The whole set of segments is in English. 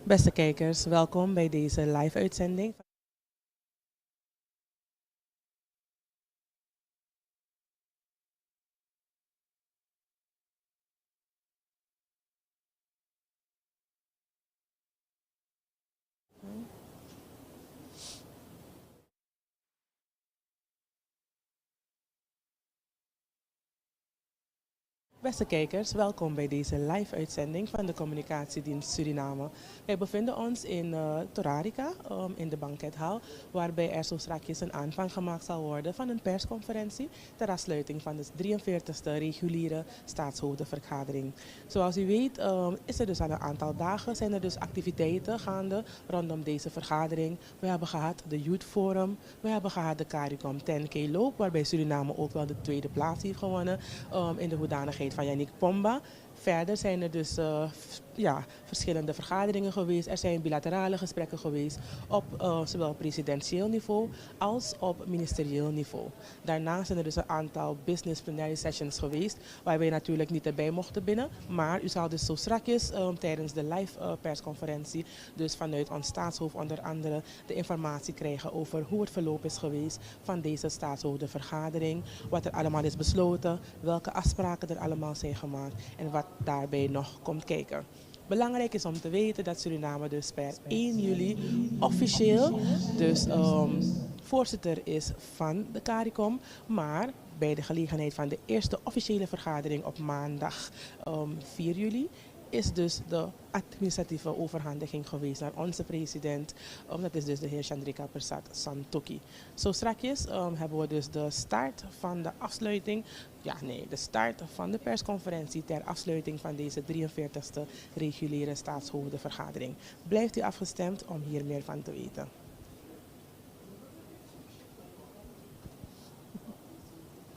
Beste kijkers, welkom bij deze live-uitzending. Beste kijkers, welkom bij deze live-uitzending van de Communicatiedienst Suriname. Wij bevinden ons in Torarica, in de bankethal, waarbij er zo strakjes een aanvang gemaakt zal worden van een persconferentie ter afsluiting van de 43e reguliere staatshoofdenvergadering. Zoals u weet is er dus al een aantal dagen zijn er dus activiteiten gaande rondom deze vergadering. We hebben gehad de Youth Forum, we hebben gehad de CARICOM 10K loop, waarbij Suriname ook wel de tweede plaats heeft gewonnen in de hoedanigheid van Yannick Pomba. Verder zijn er dus verschillende vergaderingen geweest. Er zijn bilaterale gesprekken geweest op zowel presidentieel niveau als op ministerieel niveau. Daarnaast zijn er dus een aantal business plenary sessions geweest waar wij natuurlijk niet erbij mochten binnen. Maar u zal dus zo strakjes tijdens de live persconferentie dus vanuit ons staatshoofd onder andere de informatie krijgen over hoe het verloop is geweest van deze staatshoofdenvergadering. Wat er allemaal is besloten, welke afspraken er allemaal zijn gemaakt en wat daarbij nog komt kijken. Belangrijk is om te weten dat Suriname dus per 1 juli officieel dus voorzitter is van de CARICOM, maar bij de gelegenheid van de eerste officiële vergadering op maandag 4 juli is dus de administratieve overhandiging geweest naar onze president. Dat is dus de heer Chandrika Persat Santokhi. Zo strakjes hebben we dus de start van de afsluiting, de start van de persconferentie ter afsluiting van deze 43e reguliere staatshoofdenvergadering. Blijft u afgestemd om hier meer van te weten.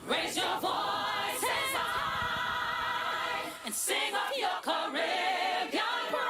Raise your voices high and sing of your Caribbean pride.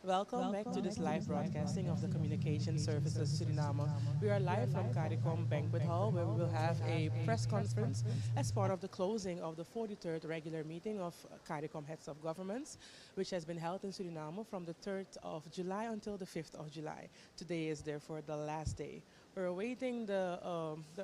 Welcome back to this live broadcasting of the Communication Services Suriname. We are live from CARICOM Banquet Hall where we will have a press conference as part of the closing of the 43rd regular meeting of CARICOM Heads of Governments, which has been held in Suriname from the 3rd of July until the 5th of July. Today is therefore the last day. We're awaiting the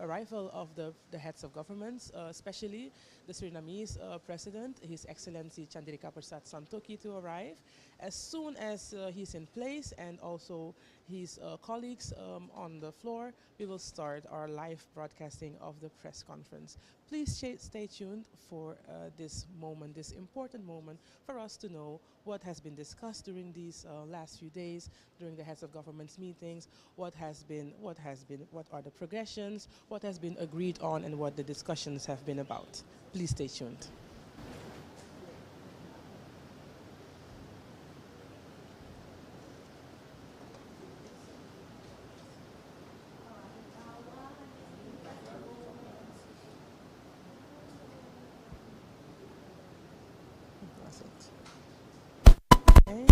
arrival of the heads of governments, especially the Surinamese President, His Excellency Chandrika Persat Santokhi, to arrive. As soon as he's in place and also his colleagues on the floor, we will start our live broadcasting of the press conference. Please stay tuned for this moment, this important moment for us to know what has been discussed during these last few days, during the heads of governments meetings, what are the progressions, what has been agreed on, and what the discussions have been about. Please stay tuned. That's it. Okay.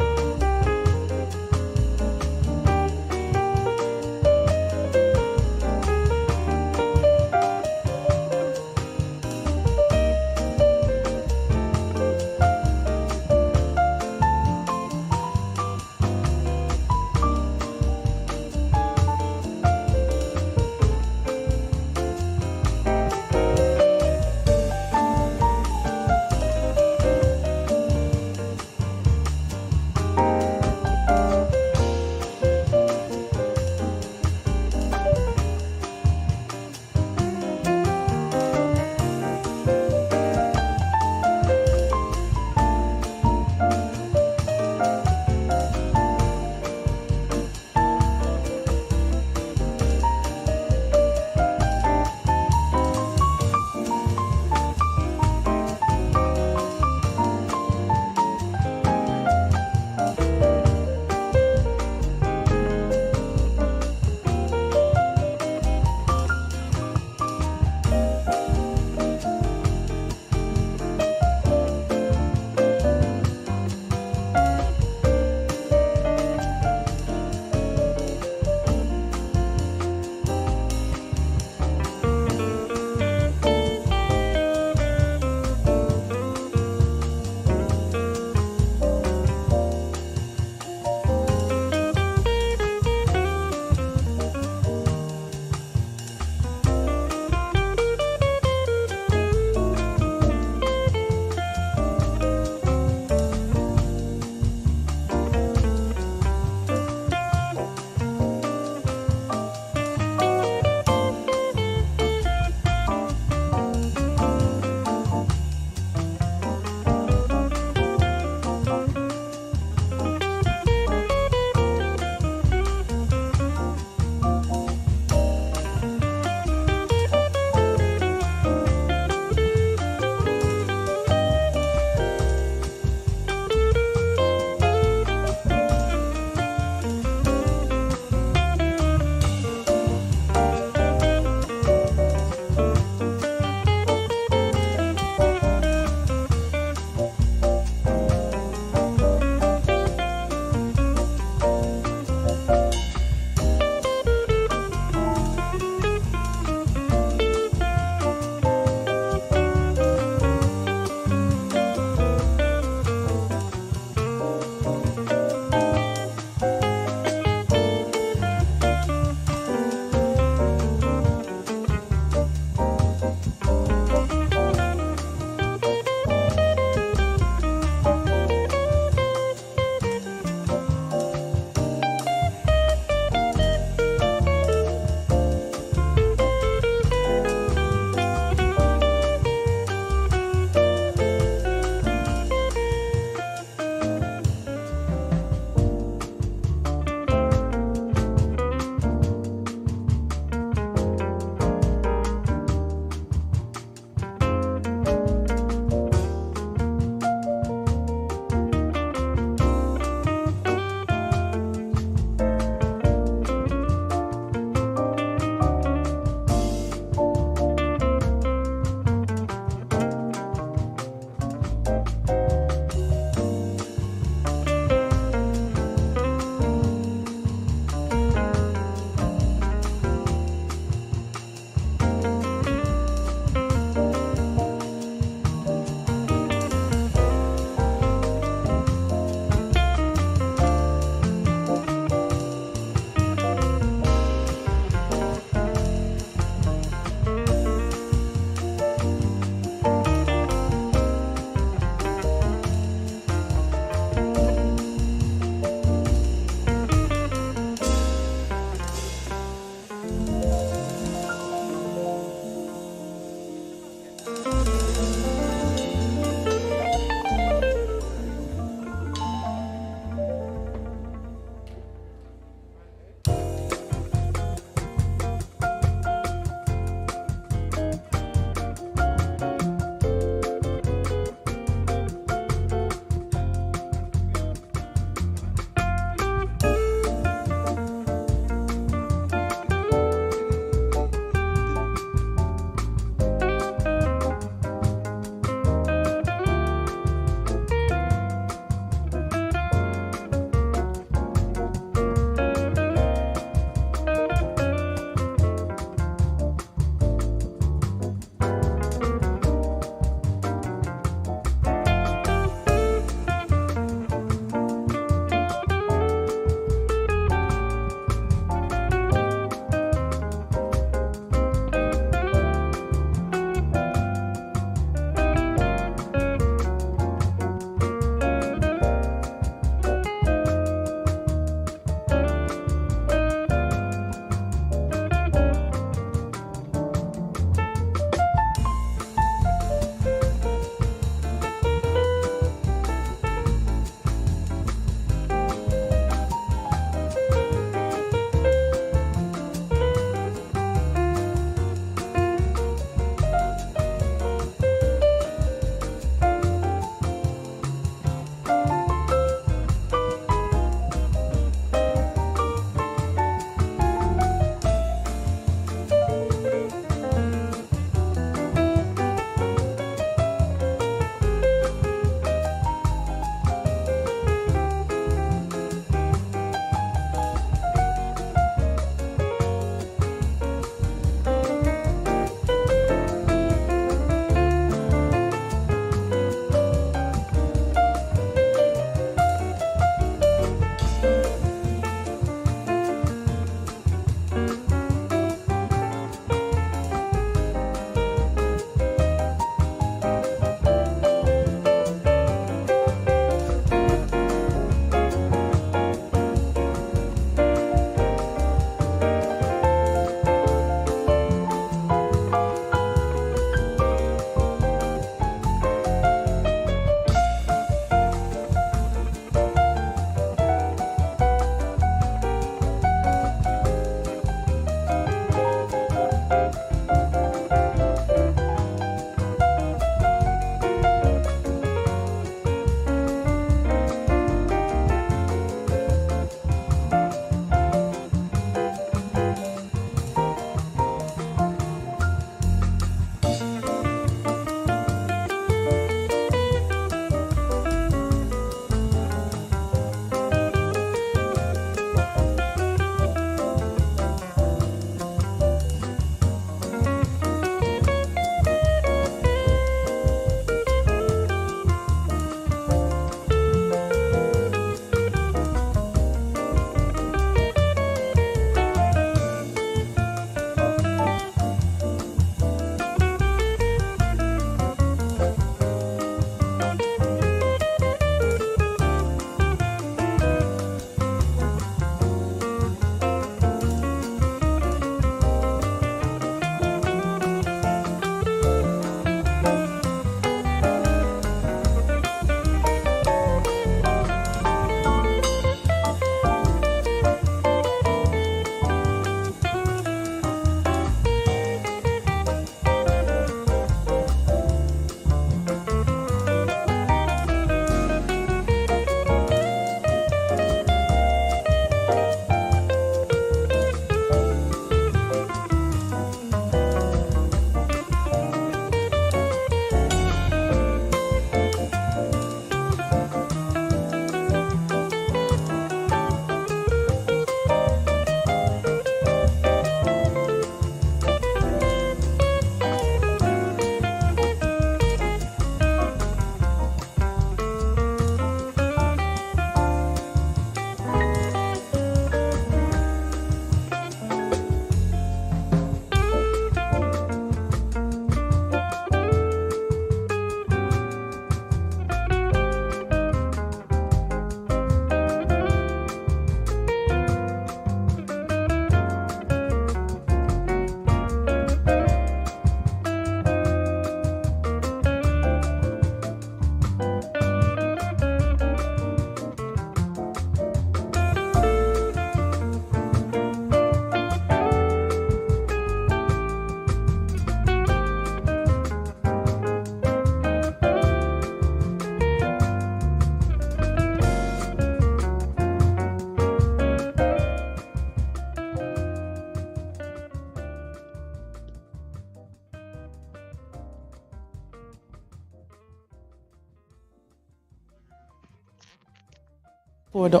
voor de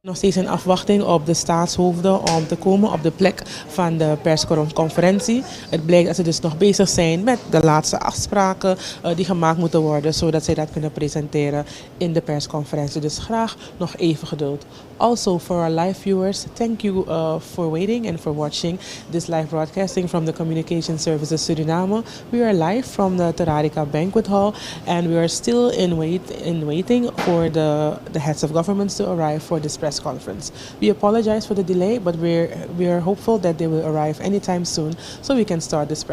nog steeds in afwachting op de staatshoofden om te komen op de plek van de persconferentie. Het blijkt dat ze dus nog bezig zijn met de laatste afspraken die gemaakt moeten worden, zodat zij dat kunnen presenteren in de persconferentie. Dus graag nog even geduld. Also, for our live viewers, thank you for waiting and for watching this live broadcasting from the Communication Services Suriname. We are live from the Tararica Banquet Hall, and we are still in waiting for the heads of governments to arrive for this press conference. We apologize for the delay, but we are hopeful that they will arrive anytime soon, so we can start this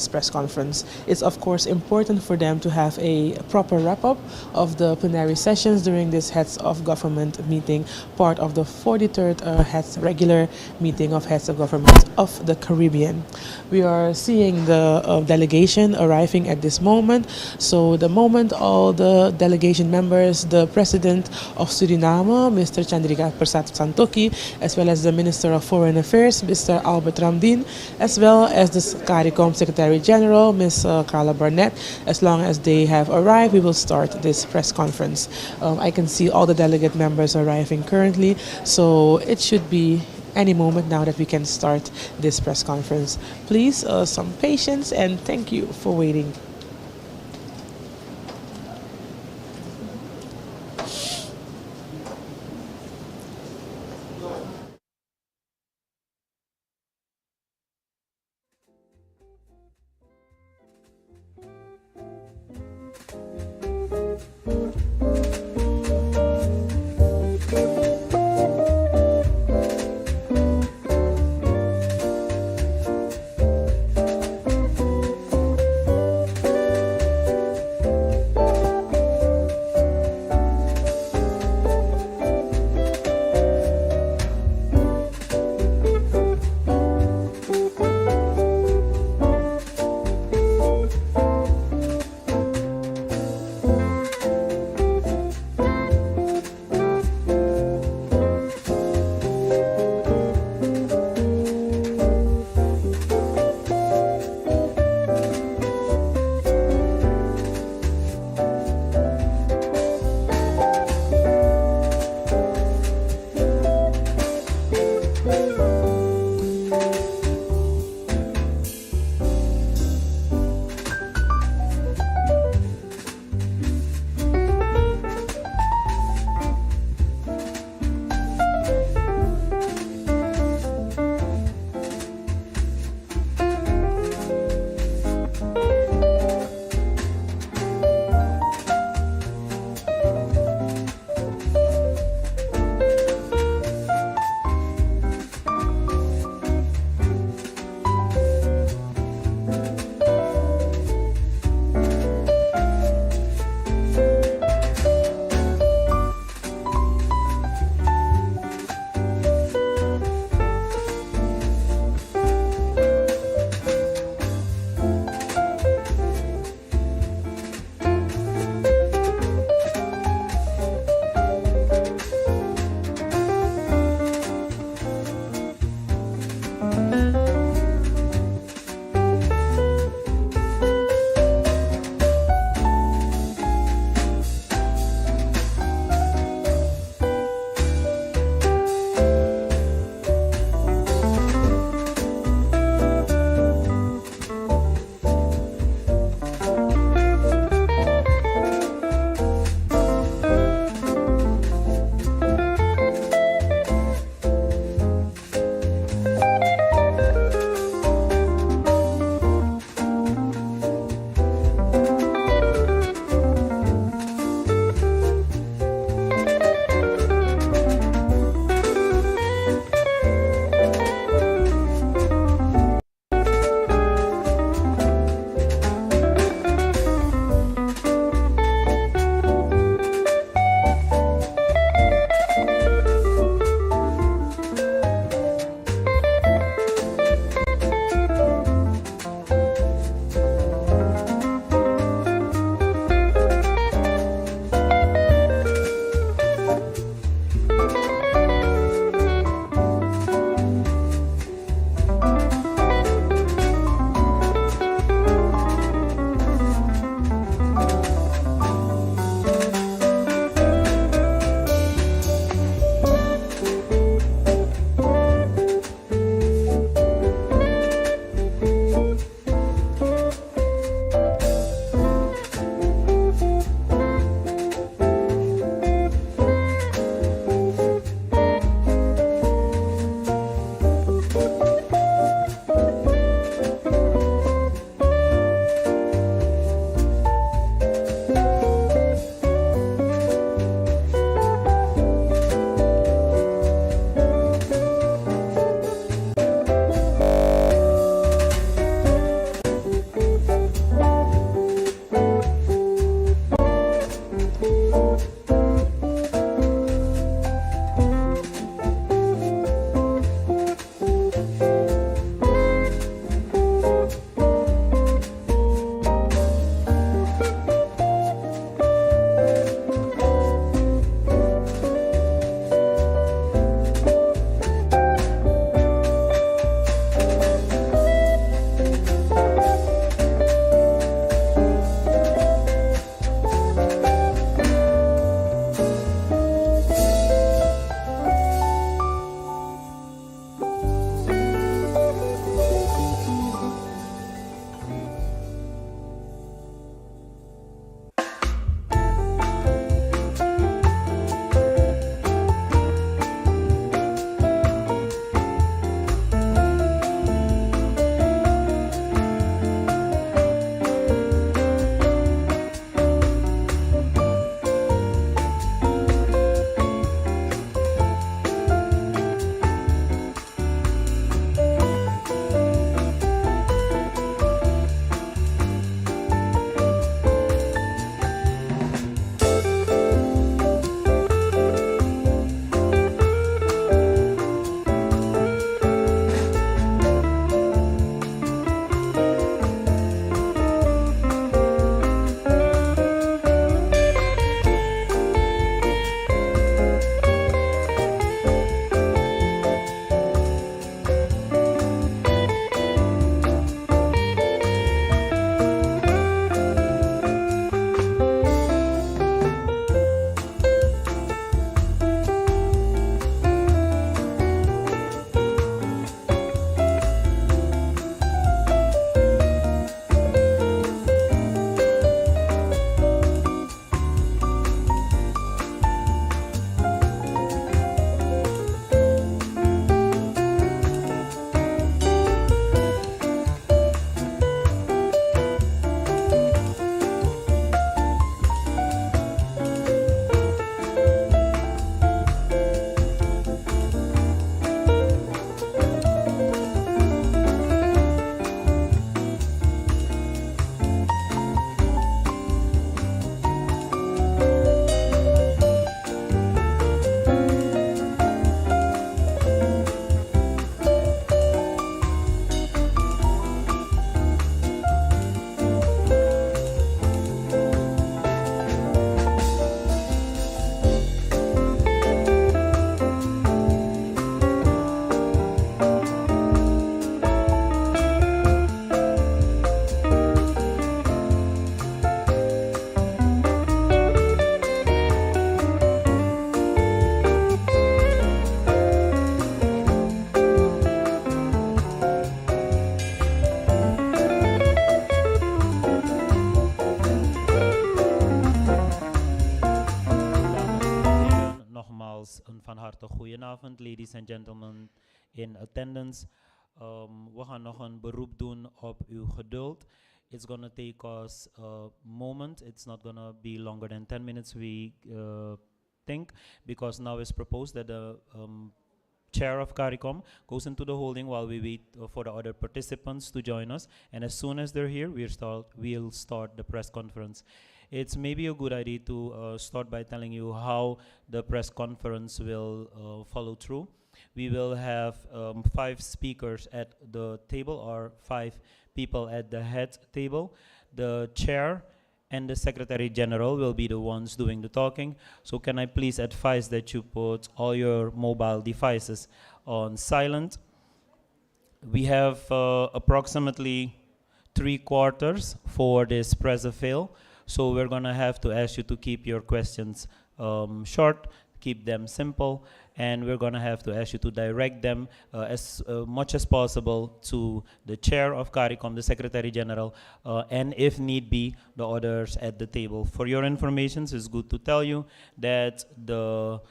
press conference. It's of course important for them to have a proper wrap-up of the plenary sessions during this heads of government meeting, part of the 43rd regular meeting of heads of government of the Caribbean. We are seeing the delegation arriving at this moment. So the moment all the delegation members, the President of Suriname, Mr. Chandrika Persat Santokhi, as well as the Minister of Foreign Affairs, Mr. Albert Ramdin, as well as the CARICOM Secretary General, Ms. Carla Barnett, as long as they have arrived, we will start this press conference. I can see all the delegate members arriving currently, so it should be any moment now that we can start this press conference. Please, some patience, and thank you for waiting. Goedenavond, ladies and gentlemen in attendance. We gaan nog een beroep doen op uw geduld. It's gonna take us a moment. It's not gonna be longer than 10 minutes, we think, because now it's proposed that the chair of CARICOM goes into the holding while we wait for the other participants to join us. And as soon as they're here, we'll start the press conference. It's maybe a good idea to start by telling you how the press conference will follow through. We will have 5 speakers at the table, or 5 people at the head table. The chair and the Secretary General will be the ones doing the talking. So can I please advise that you put all your mobile devices on silent? We have approximately 3/4 for this press avail. So we're gonna have to ask you to keep your questions short, keep them simple, and we're gonna have to ask you to direct them as much as possible to the chair of CARICOM, the Secretary General, and if need be, the others at the table. For your information, it's good to tell you that the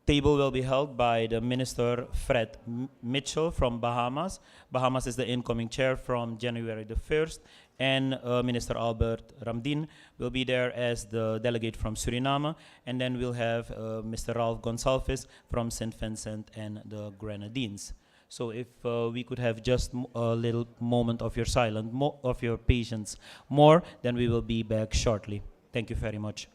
table will be held by the Minister Fred Mitchell from Bahamas. Bahamas is the incoming chair from January the 1st. And Minister Albert Ramdin will be there as the delegate from Suriname. And then we'll have Mr. Ralph Gonsalves from St. Vincent and the Grenadines. So if we could have just a little moment of your silence, of your patience more, then we will be back shortly. Thank you very much.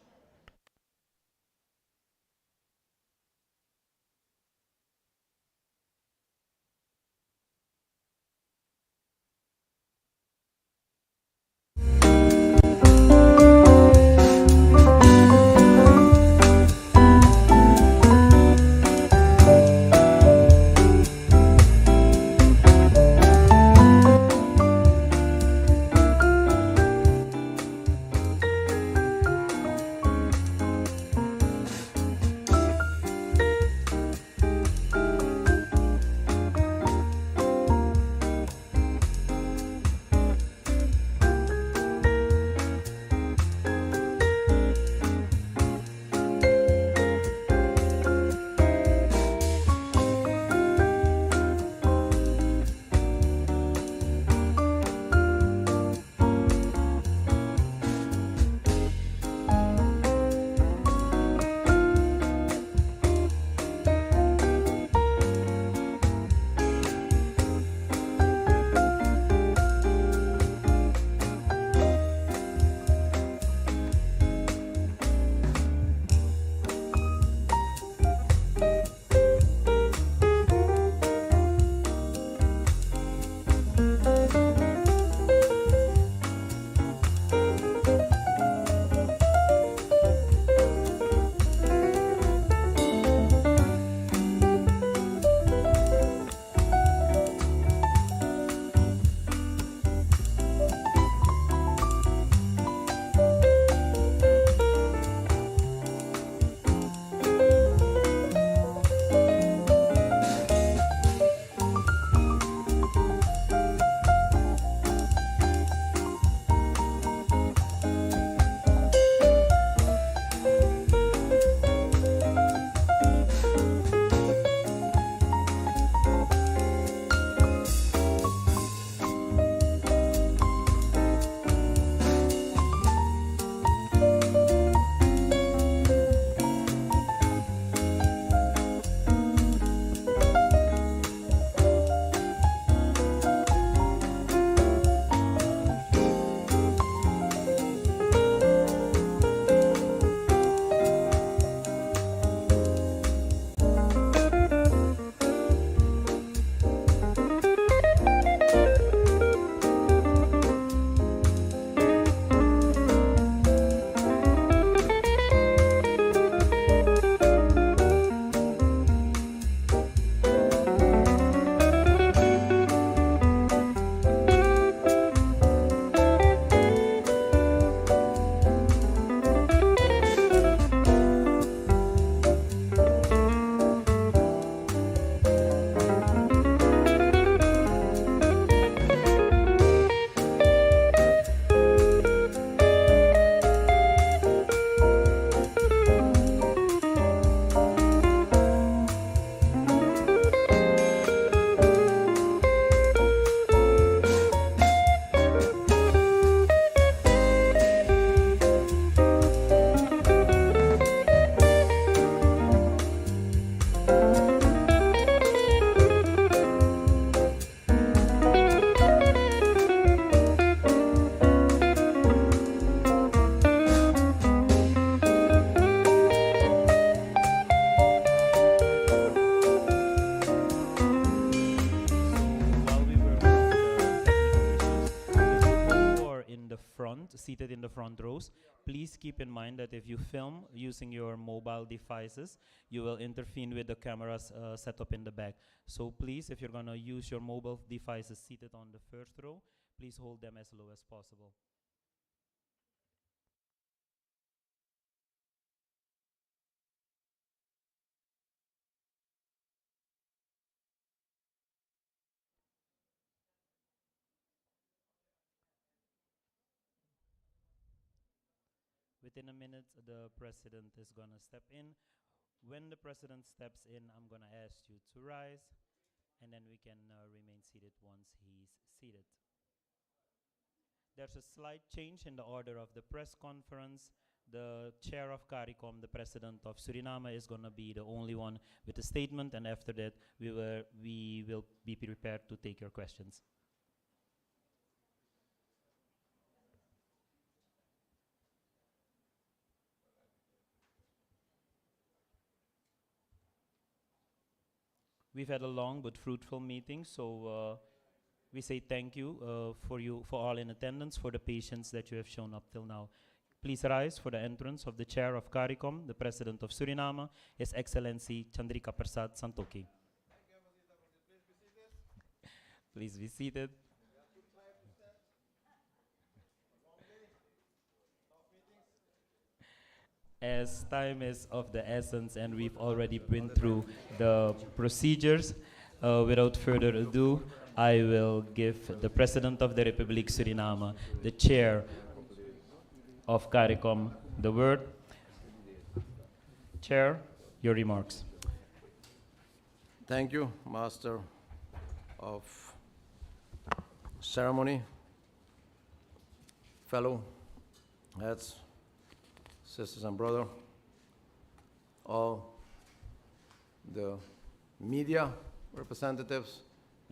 front, seated in the front rows. Please keep in mind that if you film using your mobile devices, you will intervene with the cameras set up in the back. So please, if you're gonna use your mobile devices seated on the first row, please hold them as low as possible. Within a minute, the president is gonna step in. When the president steps in, I'm gonna ask you to rise, and then we can remain seated once he's seated. There's a slight change in the order of the press conference. The chair of CARICOM, the president of Suriname, is going to be the only one with a statement, and after that, we will be prepared to take your questions. We've had a long but fruitful meeting, so we say thank you for all in attendance, for the patience that you have shown up till now. Please rise for the entrance of the chair of CARICOM, the president of Suriname, His Excellency Chandrika Persad Santokhi. Please be seated. As time is of the essence and we've already been through the procedures, without further ado, I will give the President of the Republic Suriname, the Chair of CARICOM, the word. Chair, your remarks. Thank you, Master of Ceremony, fellow heads, sisters and brothers, all the media representatives,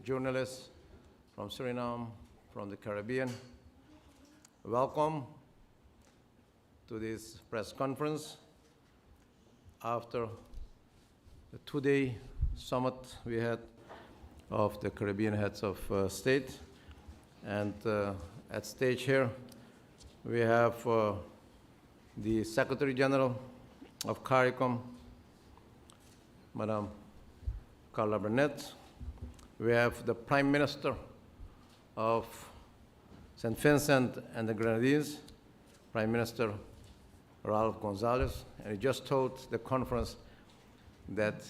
journalists from Suriname, from the Caribbean. Welcome to this press conference after the two-day summit we had of the Caribbean heads of state. And at stage here, we have the Secretary General of CARICOM, Madame Carla Burnett. We have the Prime Minister of St. Vincent and the Grenadines, Prime Minister Ralph Gonzalez, and he just told the conference that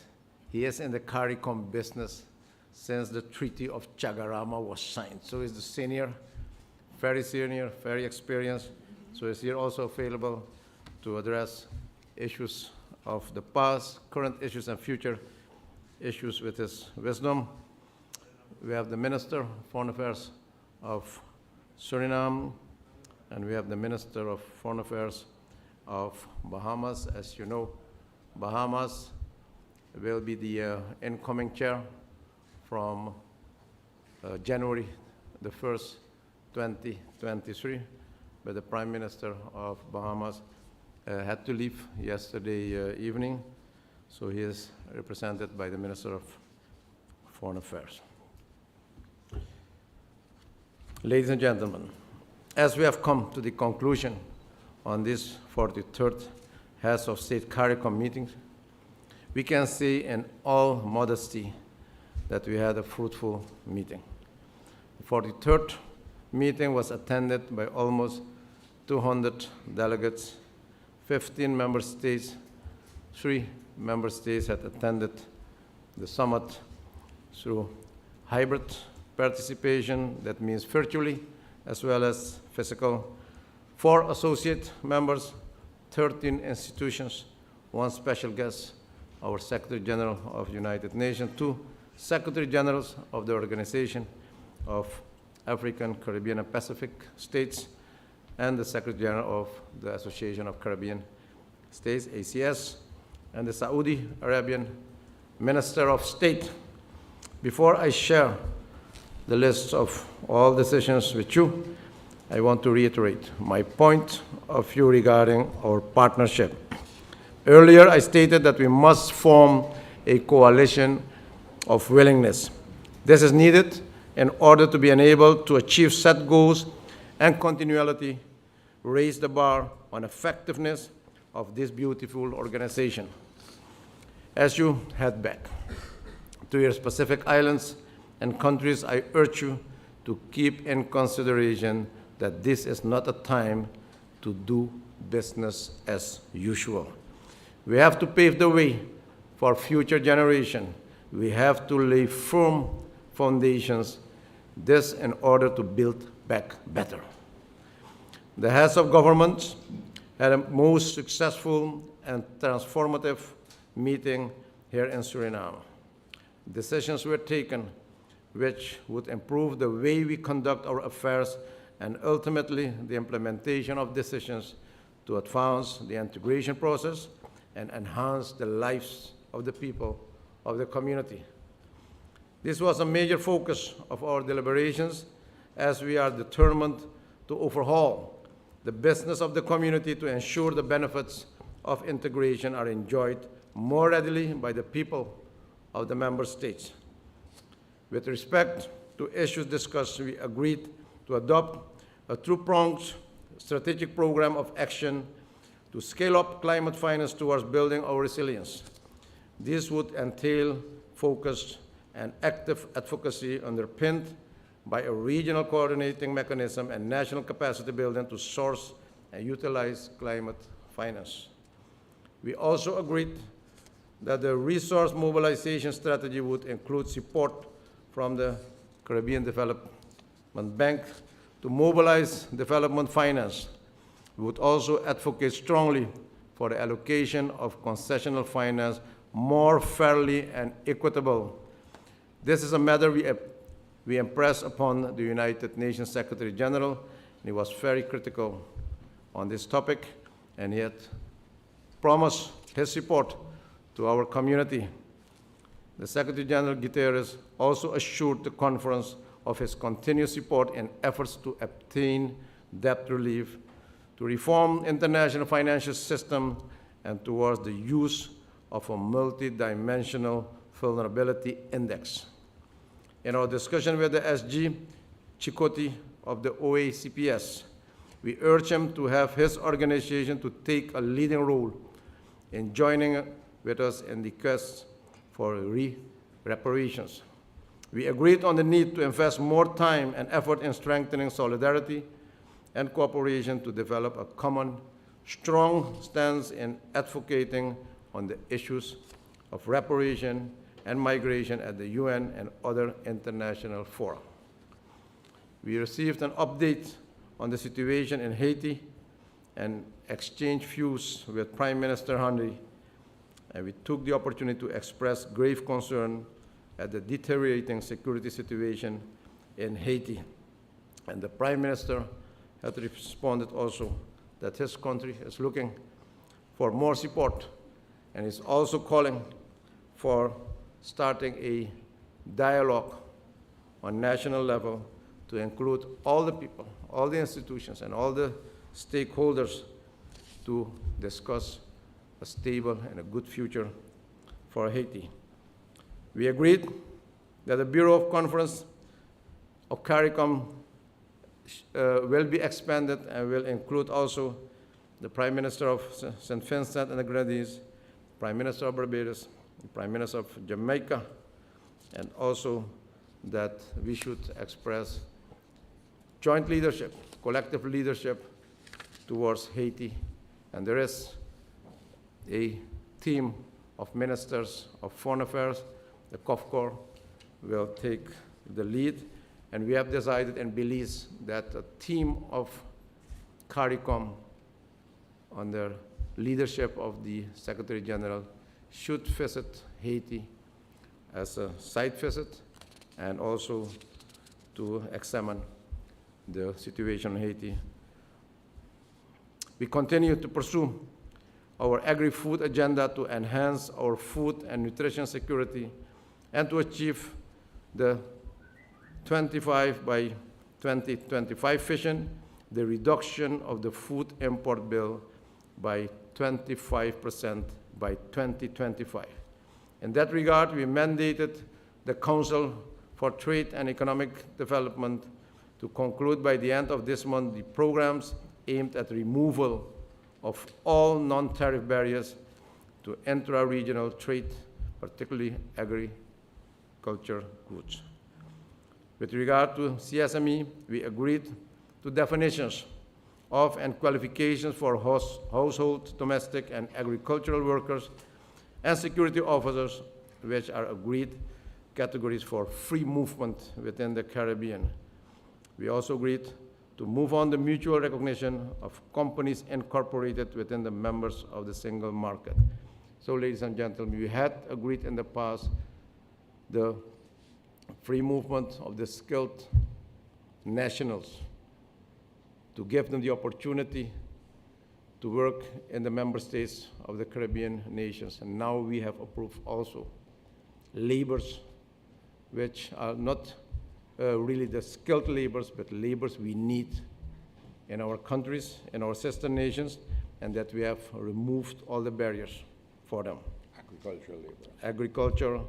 he is in the CARICOM business since the Treaty of Chagarama was signed. So he's the senior, very experienced. So he's here also available to address issues of the past, current issues, and future issues with his wisdom. We have the Minister of Foreign Affairs of Suriname, and we have the Minister of Foreign Affairs of Bahamas. As you know, Bahamas will be the incoming chair from January the 1st, 2023, but the Prime Minister of Bahamas had to leave yesterday evening, so he is represented by the Minister of Foreign Affairs. Ladies and gentlemen, as we have come to the conclusion on this 43rd Heads of State CARICOM meeting, we can say in all modesty that we had a fruitful meeting. The 43rd meeting was attended by almost 200 delegates, 15 member states, 3 member states had attended the summit through hybrid participation, that means virtually as well as physical. 4 associate members, 13 institutions, 1 special guest, our Secretary General of the United Nations, 2 Secretary Generals of the Organization of African, Caribbean, and Pacific States, and the Secretary General of the Association of Caribbean States, ACS, and the Saudi Arabian Minister of State. Before I share the list of all decisions with you, I want to reiterate my point of view regarding our partnership. Earlier, I stated that we must form a coalition of willingness. This is needed in order to be enabled to achieve set goals and continuity raise the bar on effectiveness of this beautiful organization. As you head back to your specific islands and countries, I urge you to keep in consideration that this is not a time to do business as usual. We have to pave the way for future generations. We have to lay firm foundations, this in order to build back better. The heads of governments had a most successful and transformative meeting here in Suriname. Decisions were taken which would improve the way we conduct our affairs and ultimately the implementation of decisions to advance the integration process and enhance the lives of the people of the community. This was a major focus of our deliberations as we are determined to overhaul the business of the community to ensure the benefits of integration are enjoyed more readily by the people of the member states. With respect to issues discussed, we agreed to adopt a two-pronged strategic program of action to scale up climate finance towards building our resilience. This would entail focused and active advocacy underpinned by a regional coordinating mechanism and national capacity building to source and utilize climate finance. We also agreed that the resource mobilization strategy would include support from the Caribbean Development Bank to mobilize development finance. We would also advocate strongly for the allocation of concessional finance more fairly and equitable. This is a matter we impressed upon the United Nations Secretary General, and he was very critical on this topic, and he had promised his support to our community. The Secretary General Guterres also assured the conference of his continued support in efforts to obtain debt relief, to reform international financial system, and towards the use of a multidimensional vulnerability index. In our discussion with the SG Chikoti of the OACPS, we urge him to have his organization to take a leading role in joining with us in the quest for reparations. We agreed on the need to invest more time and effort in strengthening solidarity and cooperation to develop a common, strong stance in advocating on the issues of reparation and migration at the UN and other international fora. We received an update on the situation in Haiti and exchanged views with Prime Minister Henry, and we took the opportunity to express grave concern at the deteriorating security situation in Haiti. And the Prime Minister had responded also that his country is looking for more support and is also calling for starting a dialogue on national level to include all the people, all the institutions, and all the stakeholders to discuss a stable and a good future for Haiti. We agreed that the Bureau of Conference of CARICOM will be expanded and will include also the Prime Minister of St. Vincent and the Grenadines, Prime Minister of Barbados, the Prime Minister of Jamaica, and also that we should express joint leadership, collective leadership towards Haiti. And there is a team of ministers of foreign affairs, the COFCOR, will take the lead. And we have decided in Belize that a team of CARICOM under leadership of the Secretary General should visit Haiti as a site visit and also to examine the situation in Haiti. We continue to pursue our agri-food agenda to enhance our food and nutrition security and to achieve the 25 by 2025 vision, the reduction of the food import bill by 25% by 2025. In that regard, we mandated the Council for Trade and Economic Development to conclude by the end of this month the programs aimed at removal of all non-tariff barriers to intra-regional trade, particularly agriculture goods. With regard to CSME, we agreed to definitions of and qualifications for household, domestic, and agricultural workers and security officers, which are agreed categories for free movement within the Caribbean. We also agreed to move on the mutual recognition of companies incorporated within the members of the single market. So, ladies and gentlemen, we had agreed in the past the free movement of the skilled nationals, to give them the opportunity to work in the member states of the Caribbean nations. And now we have approved also labors, which are not really the skilled labors, but labors we need in our countries, in our sister nations, and that we have removed all the barriers for them. Agricultural labor. Agriculture,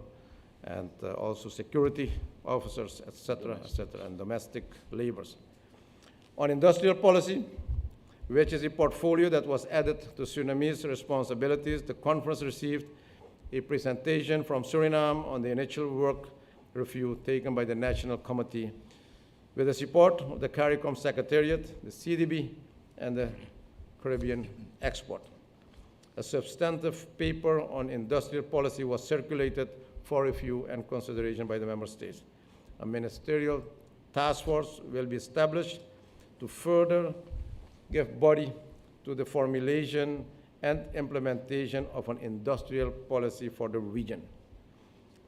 and also security officers, etc., and domestic laborers. On industrial policy, which is a portfolio that was added to Suriname's responsibilities, the conference received a presentation from Suriname on the initial work review taken by the National Committee with the support of the CARICOM Secretariat, the CDB, and the Caribbean Export. A substantive paper on industrial policy was circulated for review and consideration by the member states. A ministerial task force will be established to further give body to the formulation and implementation of an industrial policy for the region.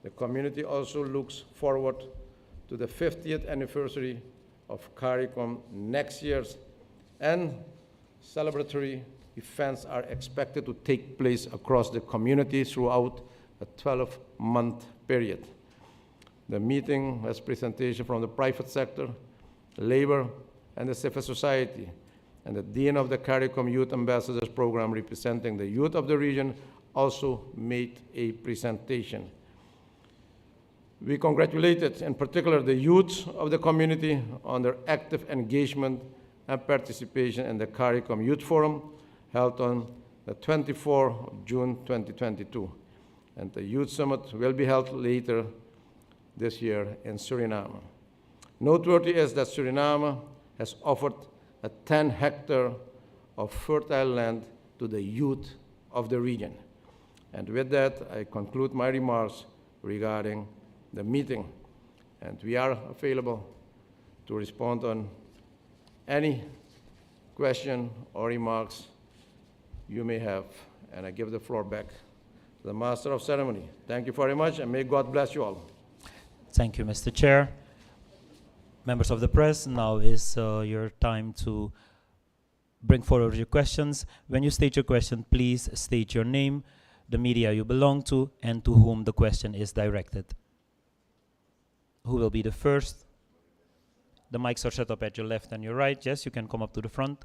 The community also looks forward to the 50th anniversary of CARICOM next year, and celebratory events are expected to take place across the community throughout a 12-month period. The meeting has presentation from the private sector, labor, and the civil society, and the Dean of the CARICOM Youth Ambassadors Program representing the youth of the region also made a presentation. We congratulated in particular the youth of the community on their active engagement and participation in the CARICOM Youth Forum held on the 24th of June 2022. And the Youth Summit will be held later this year in Suriname. Noteworthy is that Suriname has offered a 10-hectare of fertile land to the youth of the region. And with that, I conclude my remarks regarding the meeting. And we are available to respond on any question or remarks you may have. And I give the floor back to the Master of Ceremony. Thank you very much, and may God bless you all. Thank you, Mr. Chair. Members of the press, now is your time to bring forward your questions. When you state your question, please state your name, the media you belong to, and to whom the question is directed. Who will be the first? The mics are set up at your left and your right. Yes, you can come up to the front.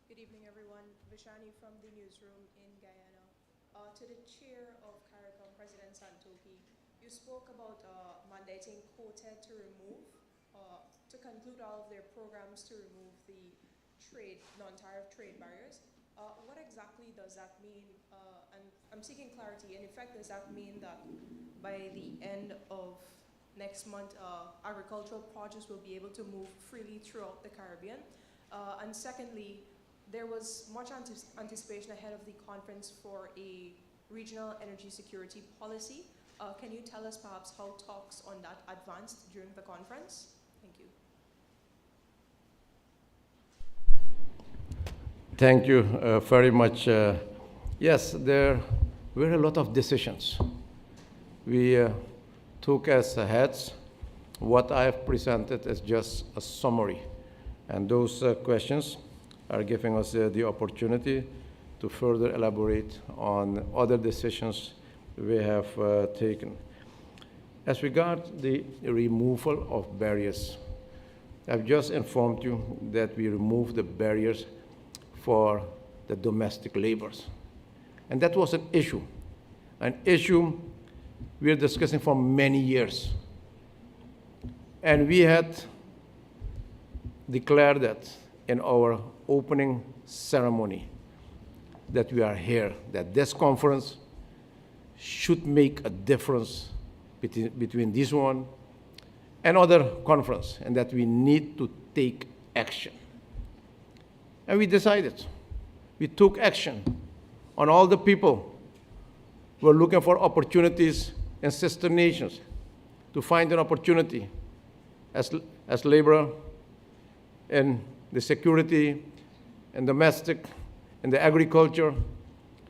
Good evening, everyone. Vishani from the newsroom in Guyana. To the chair of CARICOM, President Santoki, you spoke about mandating COTED to remove, to conclude all of their programs to remove the non-tariff trade barriers. What exactly does that mean? And I'm seeking clarity. In effect, does that mean that by the end of next month, agricultural produce will be able to move freely throughout the Caribbean? And secondly, there was much anticipation ahead of the conference for a regional energy security policy. Can you tell us perhaps how talks on that advanced during the conference? Thank you. Thank you very much. Yes, there were a lot of decisions. We took as heads. What I have presented is just a summary. And those questions are giving us the opportunity to further elaborate on other decisions we have taken. As regards the removal of barriers, I've just informed you that we removed the barriers for the domestic laborers. And that was an issue we are discussing for many years. And we had declared that in our opening ceremony, that we are here, that this conference should make a difference between this one and other conference, and that we need to take action. And we decided. We took action on all the people who were looking for opportunities in sister nations to find an opportunity as laborer in the security and domestic and the agriculture.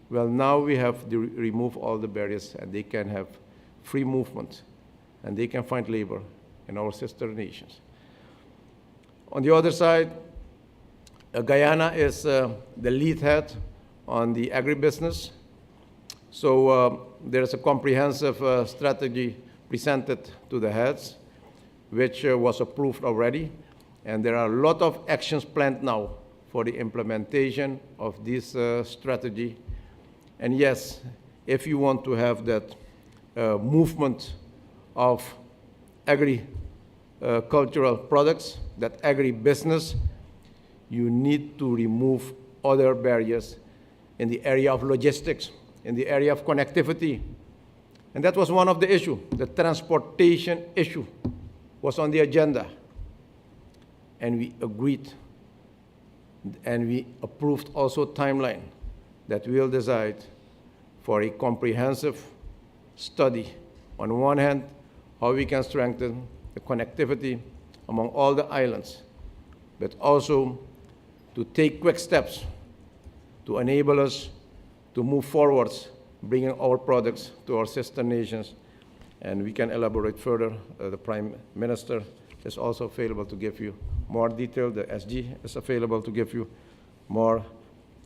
Well, now we have to remove all the barriers, and they can have free movement, and they can find labor in our sister nations. On the other side, Guyana is the lead head on the agribusiness. So there is a comprehensive strategy presented to the heads, which was approved already. And there are a lot of actions planned now for the implementation of this strategy. And yes, if you want to have that movement of agricultural products, that agribusiness, you need to remove other barriers in the area of logistics, in the area of connectivity. And that was one of the issues. The transportation issue was on the agenda. And we agreed, and we approved also timeline that we'll decide for a comprehensive study. On one hand, how we can strengthen the connectivity among all the islands, but also to take quick steps to enable us to move forwards, bringing our products to our sister nations. And we can elaborate further. The Prime Minister is also available to give you more detail. The SG is available to give you more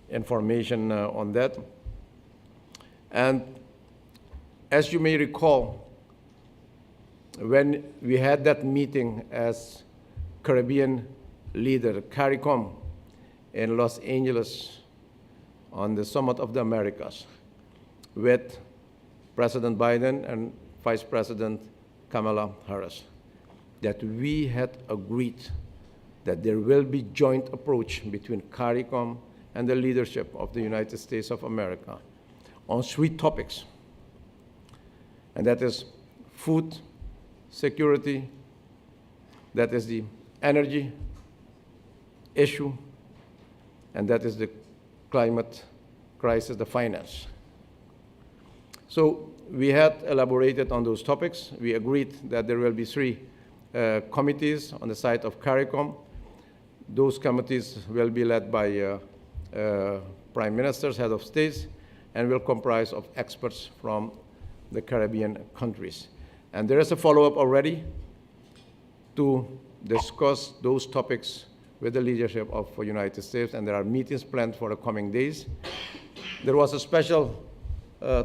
information on that. And as you may recall, when we had that meeting as Caribbean leader, CARICOM, in Los Angeles on the Summit of the Americas with President Biden and Vice President Kamala Harris, that we had agreed that there will be joint approach between CARICOM and the leadership of the United States of America on 3 topics. And that is food security, that is the energy issue, and that is the climate crisis, the finance. So we had elaborated on those topics. We agreed that there will be 3 committees on the side of CARICOM. Those committees will be led by prime ministers, head of states, and will comprise of experts from the Caribbean countries. And there is a follow-up already to discuss those topics with the leadership of the United States, and there are meetings planned for the coming days. There was a special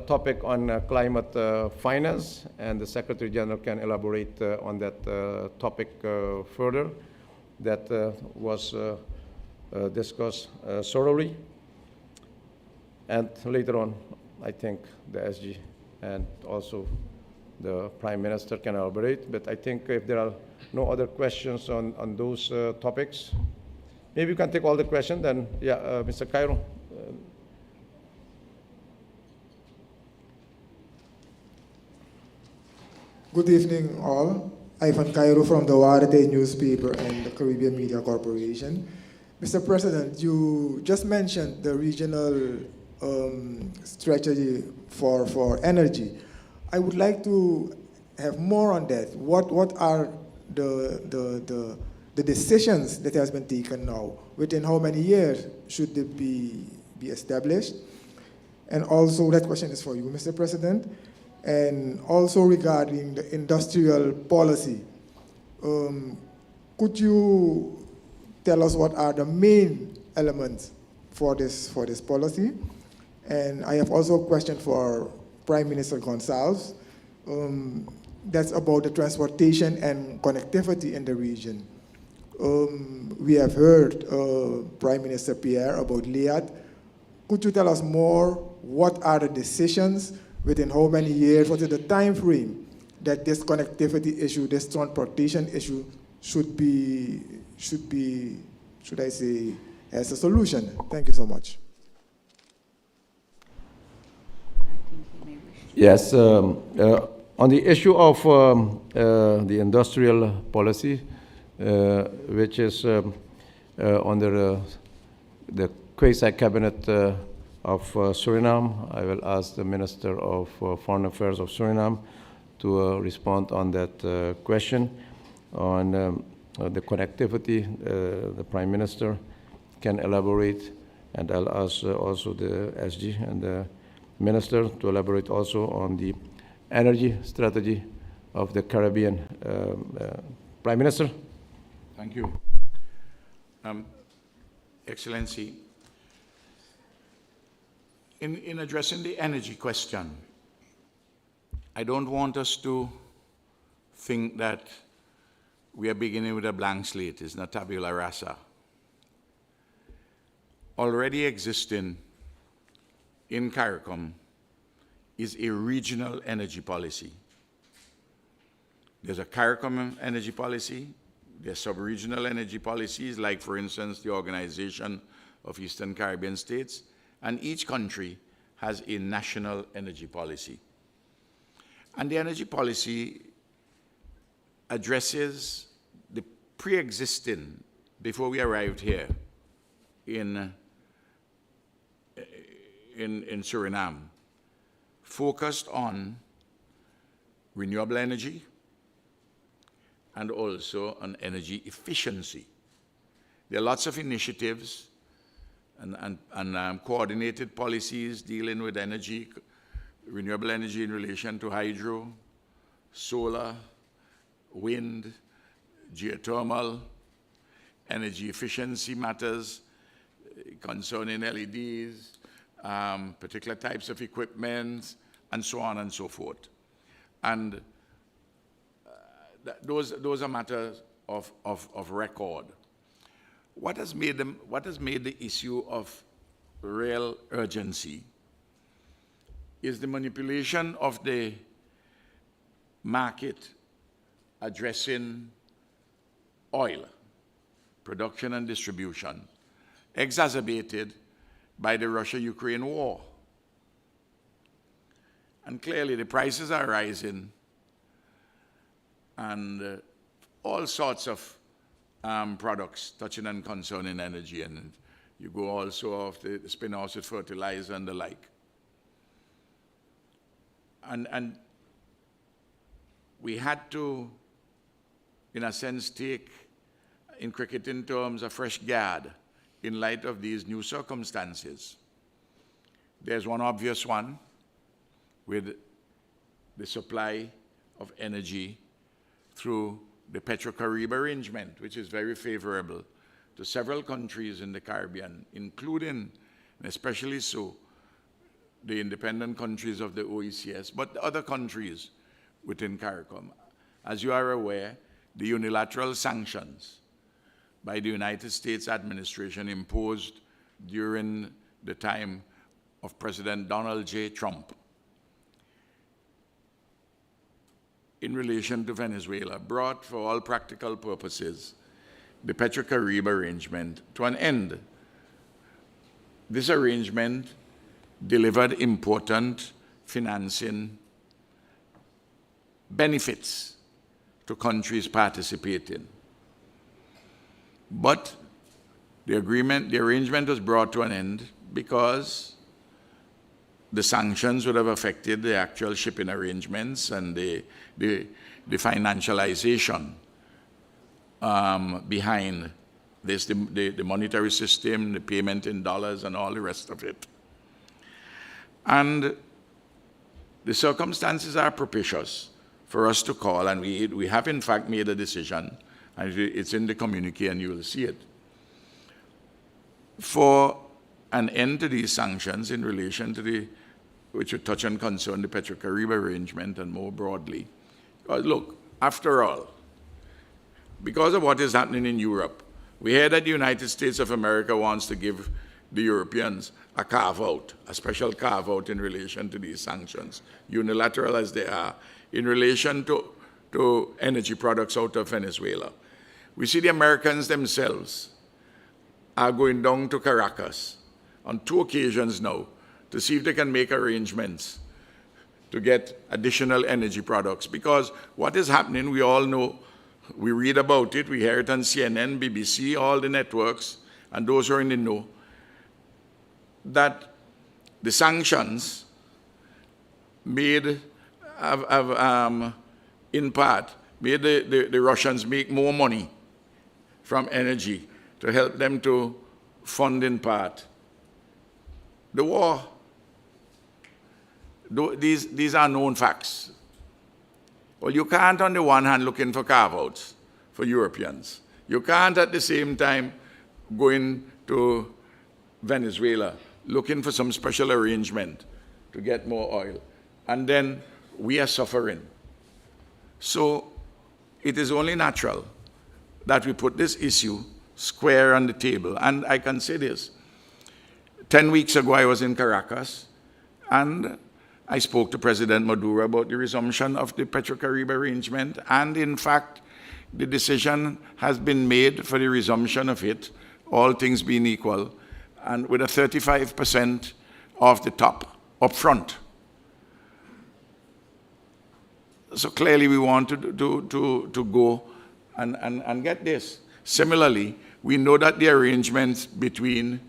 topic on climate finance, and the Secretary General can elaborate on that topic further. That was discussed thoroughly. And later on, I think the SG and also the Prime Minister can elaborate. But I think if there are no other questions on those topics, maybe you can take all the questions. Then, yeah, Mr. Cairo. Good evening, all. Ivan Cairo from the Warate newspaper and the Caribbean Media Corporation. Mr. President, you just mentioned the regional strategy for energy. I would like to have more on that. What are the decisions that has been taken now? Within how many years should they be established? And also, that question is for you, Mr. President. And also regarding the industrial policy, could you tell us what are the main elements for this policy? And I have also a question for Prime Minister Gonsalves. That's about the transportation and connectivity in the region. We have heard Prime Minister Pierre about LIAT. Could you tell us more? What are the decisions Within how many years? What is the time frame that this connectivity issue, this transportation issue should I say, as a solution? Thank you so much. Yes, on the issue of the industrial policy, which is under the quasi-cabinet of Suriname, I will ask the Minister of Foreign Affairs of Suriname to respond on that question. On the connectivity, the Prime Minister can elaborate, and I'll ask also the SG and the Minister to elaborate also on the energy strategy of the Caribbean. Prime Minister. Thank you. Excellency, in addressing the energy question, I don't want us to think that we are beginning with a blank slate. It's not tabula rasa. Already existing in CARICOM is a regional energy policy. There's a CARICOM energy policy. There's sub-regional energy policies, like, for instance, the Organization of Eastern Caribbean States, and each country has a national energy policy. And the energy policy addresses the pre-existing, before we arrived here in Suriname, focused on renewable energy and also on energy efficiency. There are lots of initiatives and coordinated policies dealing with energy, renewable energy in relation to hydro, solar, wind, geothermal, energy efficiency matters concerning LEDs, particular types of equipment, and so on and so forth. And those are matters of record. What has made the issue of real urgency is the manipulation of the market addressing oil production and distribution, exacerbated by the Russia-Ukraine war. And clearly the prices are rising, and all sorts of products touching and concerning energy, and you go also off the spin-offs with fertilizer and the like. And we had to, in a sense, take, in cricketing terms, a fresh guard in light of these new circumstances. There's one obvious one with the supply of energy through the Petro-Carib arrangement, which is very favorable to several countries in the Caribbean, including, and especially so, the independent countries of the OECS, but the other countries within CARICOM. As you are aware, the unilateral sanctions by the United States administration imposed during the time of President Donald J. Trump in relation to Venezuela brought, for all practical purposes, the Petro-Carib arrangement to an end. This arrangement delivered important financing benefits to countries participating. But the arrangement was brought to an end because the sanctions would have affected the actual shipping arrangements and the financialization behind this, the monetary system, the payment in dollars, and all the rest of it. And the circumstances are propitious for us to call, and we have in fact made a decision, and it's in the communique and you will see it, for an end to these sanctions in relation to which would touch and concern the Petro-Carib arrangement and more broadly. Because look, after all, because of what is happening in Europe, we hear that the United States of America wants to give the Europeans a carve-out, a special carve-out in relation to these sanctions, unilateral as they are, in relation to energy products out of Venezuela. We see the Americans themselves are going down to Caracas on 2 occasions now to see if they can make arrangements to get additional energy products. Because what is happening, we all know, we read about it, we hear it on CNN, BBC, all the networks, and those who are in the know, that the sanctions made, in part, made the Russians make more money from energy to help them to fund, in part, the war. These are known facts. Well, you can't, on the one hand, looking for carve-outs for Europeans. You can't, at the same time, going to Venezuela, looking for some special arrangement to get more oil. And then we are suffering. So it is only natural that we put this issue square on the table. And I can say this. 10 weeks ago, I was in Caracas, and I spoke to President Maduro about the resumption of the Petrocaribe arrangement, and in fact, the decision has been made for the resumption of it, all things being equal, and with a 35% off the top, up front. So clearly we want to go and get this. Similarly, we know that the arrangements between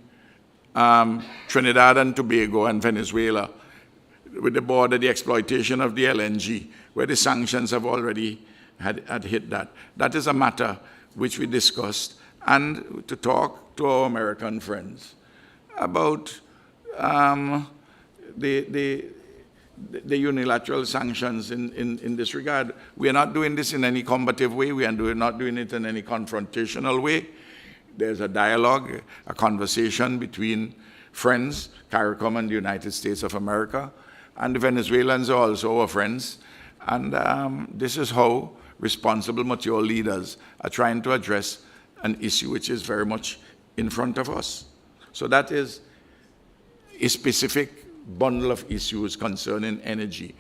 Trinidad and Tobago and Venezuela with the border, the exploitation of the LNG, where the sanctions have already had hit that. That is a matter which we discussed, and to talk to our American friends about the unilateral sanctions in this regard. We are not doing this in any combative way. We are not doing it in any confrontational way. There's a dialogue, a conversation between friends, CARICOM and the United States of America, and the Venezuelans are also our friends. And this is how responsible, mature leaders are trying to address an issue which is very much in front of us. So that is a specific bundle of issues concerning energy,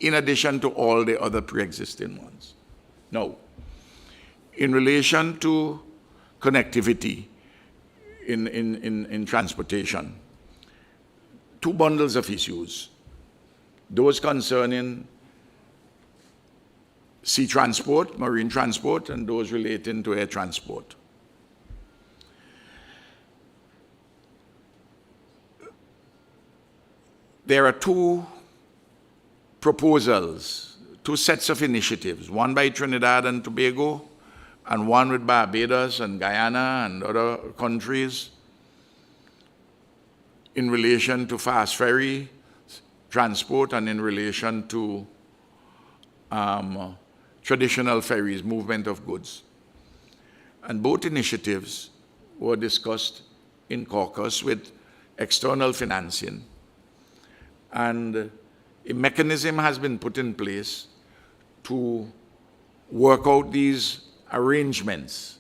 in addition to all the other pre-existing ones. Now, in relation to connectivity in transportation, 2 bundles of issues. Those concerning sea transport, marine transport, and those relating to air transport. There are 2 proposals, 2 sets of initiatives, one by Trinidad and Tobago, and one with Barbados and Guyana and other countries in relation to fast ferry transport and in relation to traditional ferries, movement of goods. And both initiatives were discussed in caucus with external financing. And a mechanism has been put in place to work out these arrangements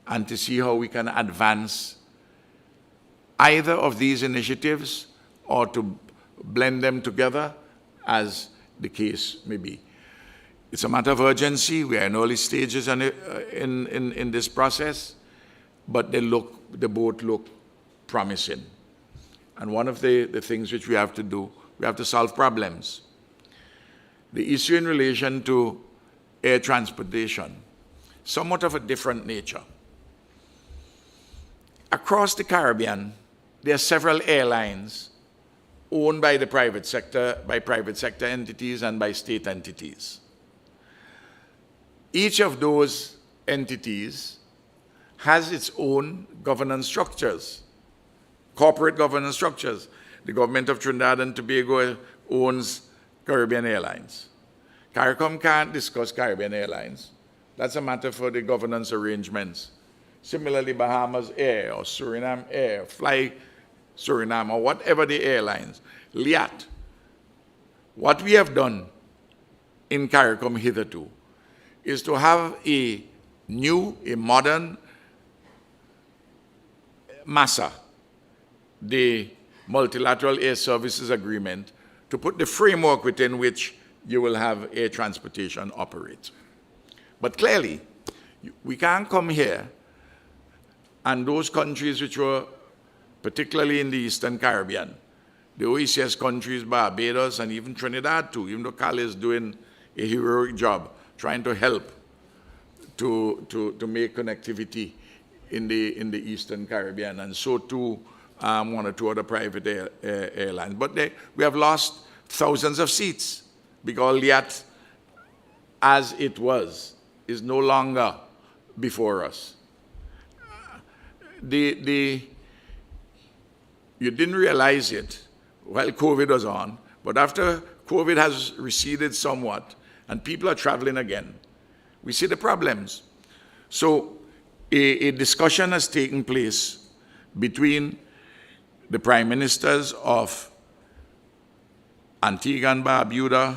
and to see how we can advance either of these initiatives or to blend them together as the case may be. It's a matter of urgency. We are in early stages in this process, but they both look promising. And one of the things which we have to do, we have to solve problems. The issue in relation to air transportation, somewhat of a different nature. Across the Caribbean, there are several airlines owned by the private sector, by private sector entities and by state entities. Each of those entities has its own governance structures, corporate governance structures. The government of Trinidad and Tobago owns Caribbean Airlines. CARICOM can't discuss Caribbean Airlines. That's a matter for the governance arrangements. Similarly, Bahamas Air or Suriname Air, Fly Suriname, or whatever the airlines, LIAT. What we have done in CARICOM hitherto is to have a new, a modern MASA, the Multilateral Air Services Agreement to put the framework within which you will have air transportation operate. But clearly, we can't come here and those countries which were particularly in the Eastern Caribbean, the OECS countries, Barbados, and even Trinidad too, even though Cal is doing a heroic job trying to help to make connectivity in the Eastern Caribbean, and so too one or two other private airlines. But we have lost thousands of seats because LIAT, as it was, is no longer before us. You didn't realize it while COVID was on, but after COVID has receded somewhat and people are traveling again, we see the problems. So a discussion has taken place between the prime ministers of Antigua and Barbuda,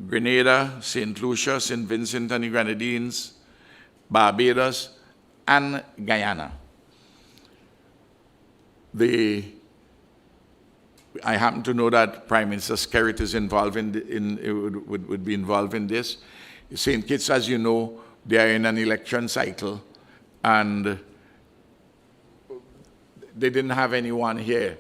Grenada, St. Lucia, St. Vincent and the Grenadines, Barbados, and Guyana. I happen to know that Prime Minister Skerrit is involved would be involved in this. St. Kitts, as you know, they are in an election cycle, and they didn't have anyone here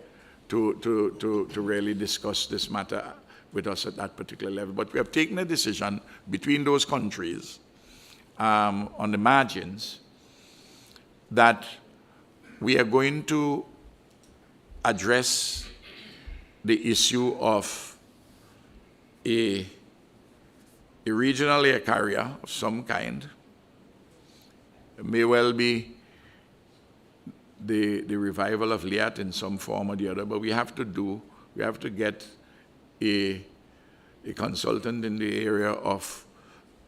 to really discuss this matter with us at that particular level. But we have taken a decision between those countries on the margins that we are going to address the issue of a regional air carrier of some kind. It may well be the revival of LIAT in some form or the other, but we have to get a consultant in the area of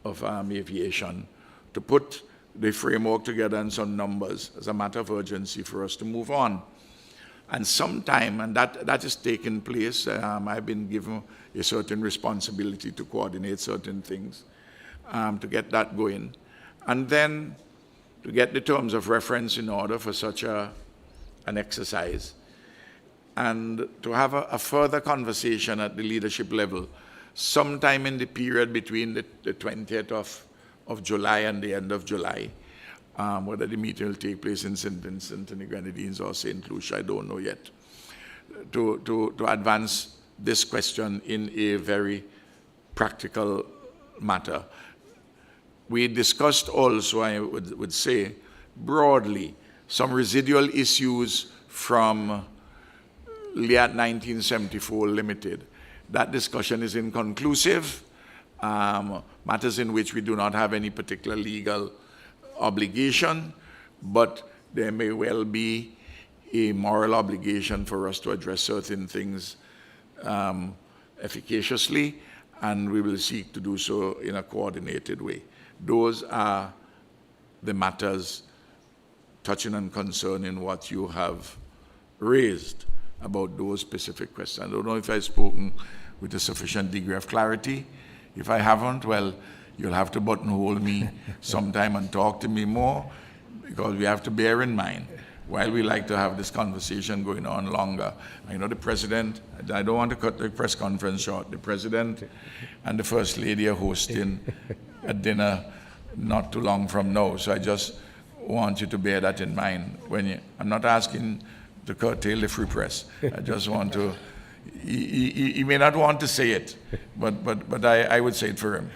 aviation to put the framework together and some numbers as a matter of urgency for us to move on. And sometime, and that is taking place, I've been given a certain responsibility to coordinate certain things, to get that going. And then to get the terms of reference in order for such an exercise. And to have a further conversation at the leadership level, sometime in the period between the 20th of July and the end of July. Whether the meeting will take place in St. Vincent and the Grenadines or St. Lucia, I don't know yet, to advance this question in a very practical matter. We discussed also, I would say, broadly, some residual issues from LIAT 1974 Limited. That discussion is inconclusive, matters in which we do not have any particular legal obligation, but there may well be a moral obligation for us to address certain things efficaciously, and we will seek to do so in a coordinated way. Those are the matters touching and concerning what you have raised about those specific questions. I don't know if I've spoken with a sufficient degree of clarity. If I haven't, well, you'll have to buttonhole me sometime and talk to me more, because we have to bear in mind, while we like to have this conversation going on longer, I know the President, I don't want to cut the press conference short, the President and the First Lady are hosting a dinner not too long from now, so I just want you to bear that in mind. I'm not asking to curtail the free press, I just want to, he may not want to say it, but I would say it for him.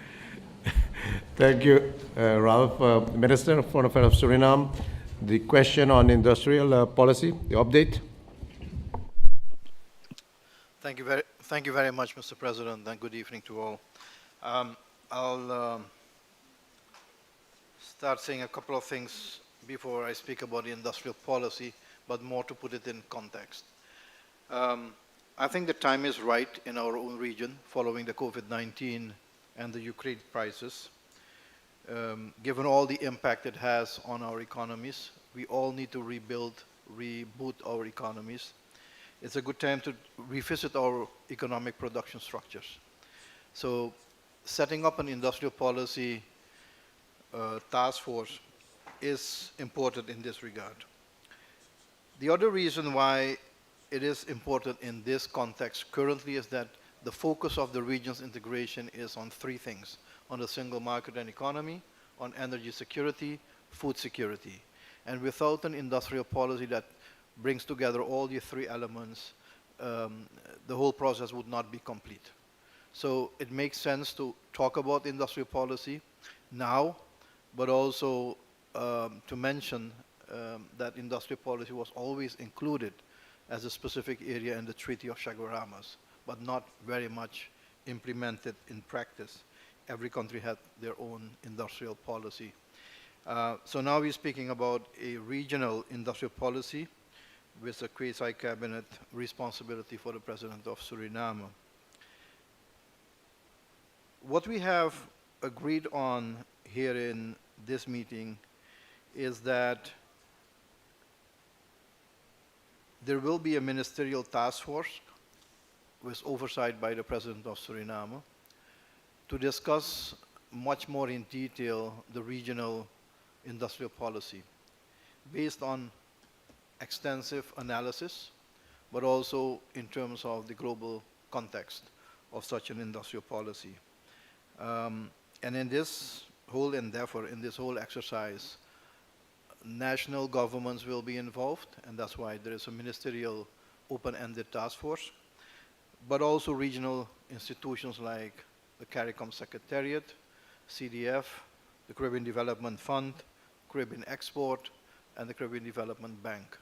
Thank you, Ralph. Minister of Foreign Affairs of Suriname, the question on industrial policy, the update. Thank you very much, Mr. President, and good evening to all. I'll start saying a couple of things before I speak about the industrial policy, but more to put it in context. I think the time is right in our own region following the COVID-19 and the Ukraine crisis. Given all the impact it has on our economies, we all need to reboot our economies. It's a good time to revisit our economic production structures. So setting up an industrial policy task force is important in this regard. The other reason why it is important in this context currently is that the focus of the region's integration is on three things: on the single market and economy, on energy security, food security. And without an industrial policy that brings together all these three elements, the whole process would not be complete. So it makes sense to talk about industrial policy now, but also to mention that industrial policy was always included as a specific area in the Treaty of Chaguaramas, but not very much implemented in practice. Every country had their own industrial policy. So now we're speaking about a regional industrial policy with a quasi-cabinet responsibility for the President of Suriname. What we have agreed on here in this meeting is that there will be a ministerial task force with oversight by the President of Suriname to discuss much more in detail the regional industrial policy based on extensive analysis, but also in terms of the global context of such an industrial policy. And in this whole endeavor, in this whole exercise, national governments will be involved, and that's why there is a ministerial open-ended task force, but also regional institutions like the CARICOM Secretariat, CDF, the Caribbean Development Fund, Caribbean Export, and the Caribbean Development Bank.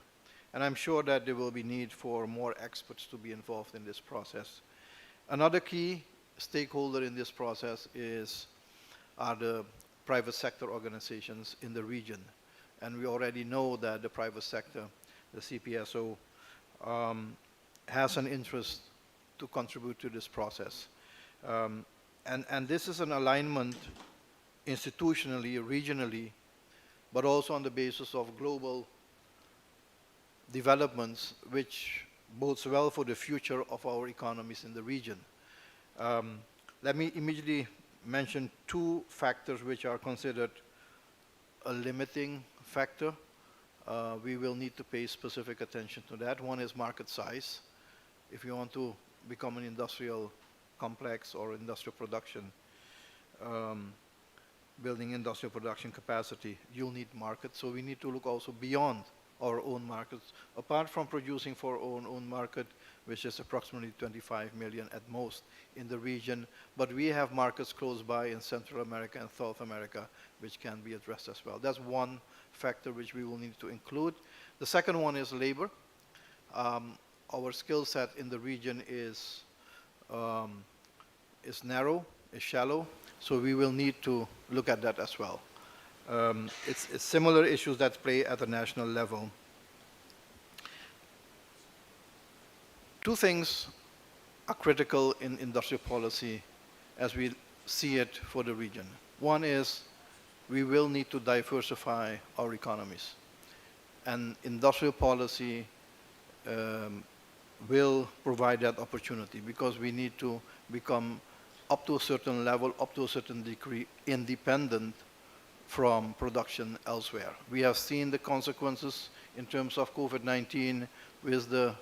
And I'm sure that there will be need for more experts to be involved in this process. Another key stakeholder in this process are the private sector organizations in the region. And we already know that the private sector, the CPSO, has an interest to contribute to this process. And this is an alignment institutionally, regionally, but also on the basis of global developments, which bodes well for the future of our economies in the region. Let me immediately mention two factors which are considered a limiting factor. We will need to pay specific attention to that. One is market size. If you want to become an industrial complex or industrial production, building industrial production capacity, you'll need markets. So we need to look also beyond our own markets, apart from producing for our own market, which is approximately 25 million at most in the region. But we have markets close by in Central America and South America, which can be addressed as well. That's one factor which we will need to include. The second one is labor. Our skill set in the region is narrow, is shallow, so we will need to look at that as well. It's similar issues that play at the national level. Two things are critical in industrial policy as we see it for the region. One is we will need to diversify our economies. And industrial policy will provide that opportunity because we need to become up to a certain level, up to a certain degree, independent from production elsewhere. We have seen the consequences in terms of COVID-19 with the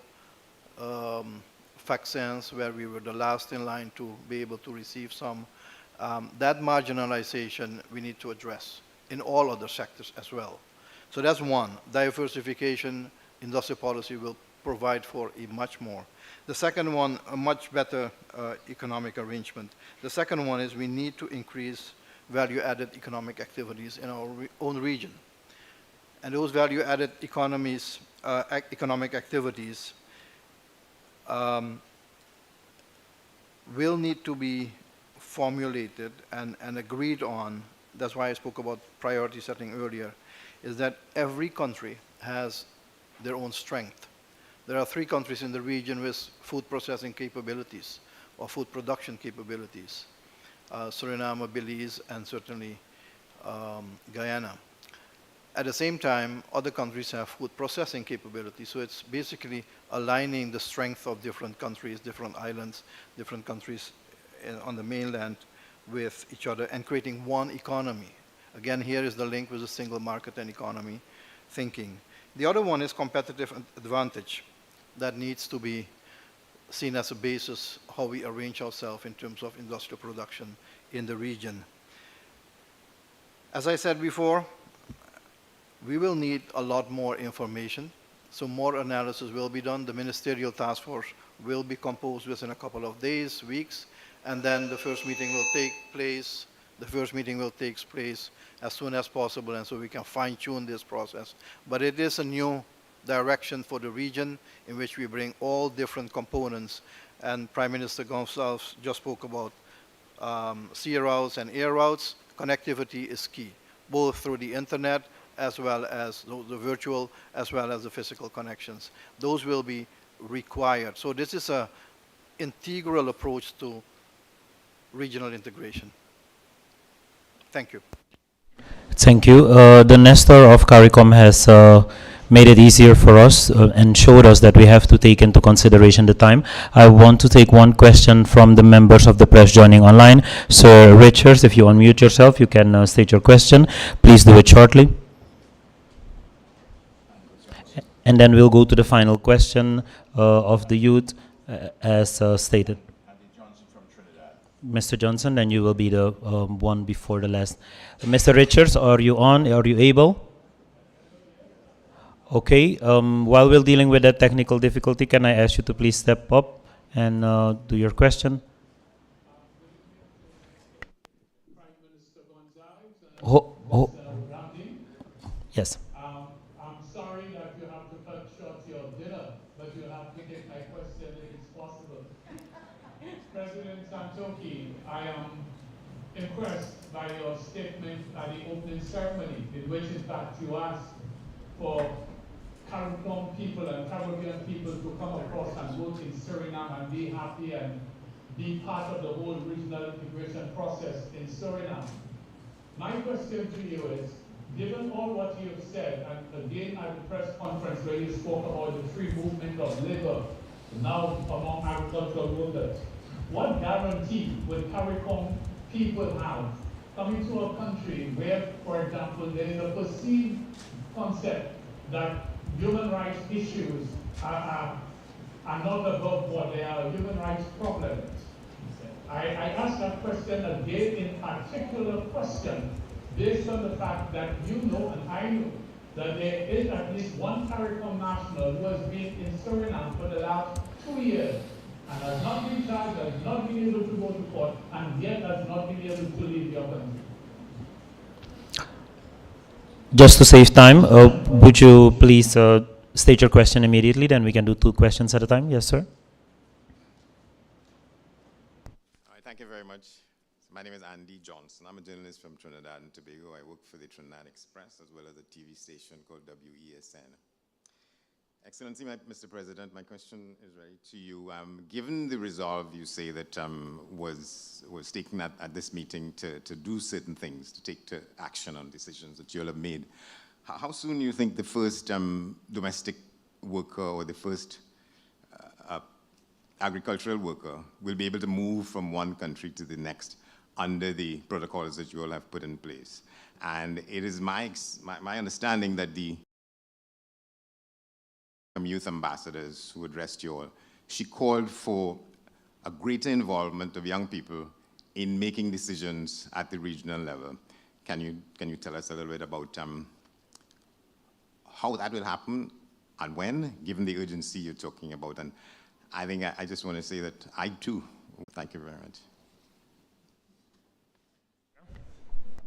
vaccines, where we were the last in line to be able to receive some. That marginalization we need to address in all other sectors as well. So that's one. Diversification, industrial policy will provide for a much more. The second one, a much better economic arrangement. The second one is we need to increase value-added economic activities in our own region. And those value-added economic activities will need to be formulated and agreed on. That's why I spoke about priority setting earlier, is that every country has their own strength. There are 3 countries in the region with food processing capabilities or food production capabilities. Suriname, Belize, and certainly Guyana. At the same time, other countries have food processing capabilities, so it's basically aligning the strength of different countries, different islands, different countries on the mainland with each other and creating one economy. Again, here is the link with the single market and economy thinking. The other one is competitive advantage that needs to be seen as a basis how we arrange ourselves in terms of industrial production in the region. As I said before, we will need a lot more information, so more analysis will be done. The ministerial task force will be composed within a couple of days, weeks, and then the first meeting will take place. The first meeting will take place as soon as possible, and so we can fine-tune this process. But it is a new direction for the region in which we bring all different components, and Prime Minister Gonsalves just spoke about sea routes and air routes. Connectivity is key, both through the internet as well as the virtual, as well as the physical connections. Those will be required. So this is an integral approach to regional integration. Thank you. Thank you. The Nestor of CARICOM has made it easier for us and showed us that we have to take into consideration the time. I want to take one question from the members of the press joining online. Sir Richards, if you unmute yourself, you can state your question. Please do it shortly. And then we'll go to the final question of the youth as stated. Mr. Johnson, then you will be the one before the last. Mr. Richards, are you on? Are you able? Okay. While we're dealing with that technical difficulty, can I ask you to please step up and do your question? Prime Minister Gonsalves and Ramdi. Yes. I'm sorry that you have to cut short your dinner, but you have to get my question if it's possible. President Santoki, I am impressed by your statement at the opening ceremony, in which in fact you asked for CARICOM people and Caribbean people to come across and vote in Suriname and be happy and be part of the whole regional integration process in Suriname. My question to you is, given all what you have said, and again at the press conference where you spoke about the free movement of labor now among agricultural workers, what guarantee would CARICOM people have coming to a country where, for example, there is a perceived concept that human rights issues are not above board, they are human rights problems? I ask that question again in particular question based on the fact that you know and I know that there is at least one CARICOM national who has been in Suriname for the last 2 years and has not been charged, has not been able to go to court, and yet has not been able to leave your country. Just to save time, would you please state your question immediately, then we can do 2 questions at a time. Yes, sir. All right, thank you very much. My name is Andy Johnson. I'm a journalist from Trinidad and Tobago. I work for the Trinidad Express as well as a TV station called WESN. Excellency, Mr. President, my question is right to you. Given the resolve you say that was taken at this meeting to do certain things, to take action on decisions that you all have made, how soon do you think the first domestic worker or the first agricultural worker will be able to move from one country to the next under the protocols that you all have put in place? And it is my understanding that the youth ambassadors who addressed you all, she called for a greater involvement of young people in making decisions at the regional level. Can you tell us a little bit about how that will happen and when, given the urgency you're talking about? And I think I just want to say that I too, thank you very much.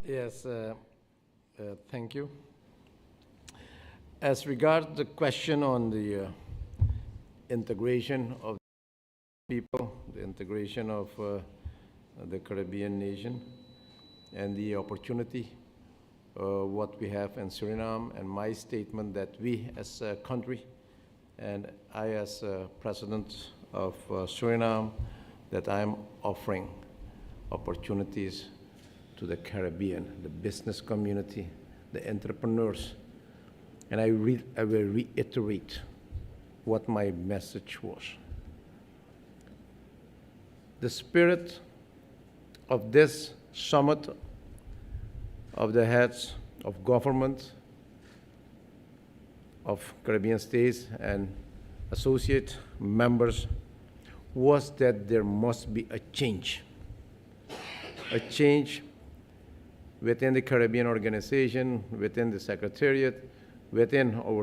Yes, thank you. As regards the question on the integration of people, the integration of the Caribbean nation, and the opportunity what we have in Suriname, and my statement that we as a country, and I as president of Suriname, that I'm offering opportunities to the Caribbean, the business community, the entrepreneurs. And I will reiterate what my message was. The spirit of this summit of the heads of government of Caribbean states and associate members was that there must be a change within the Caribbean organization, within the Secretariat, within our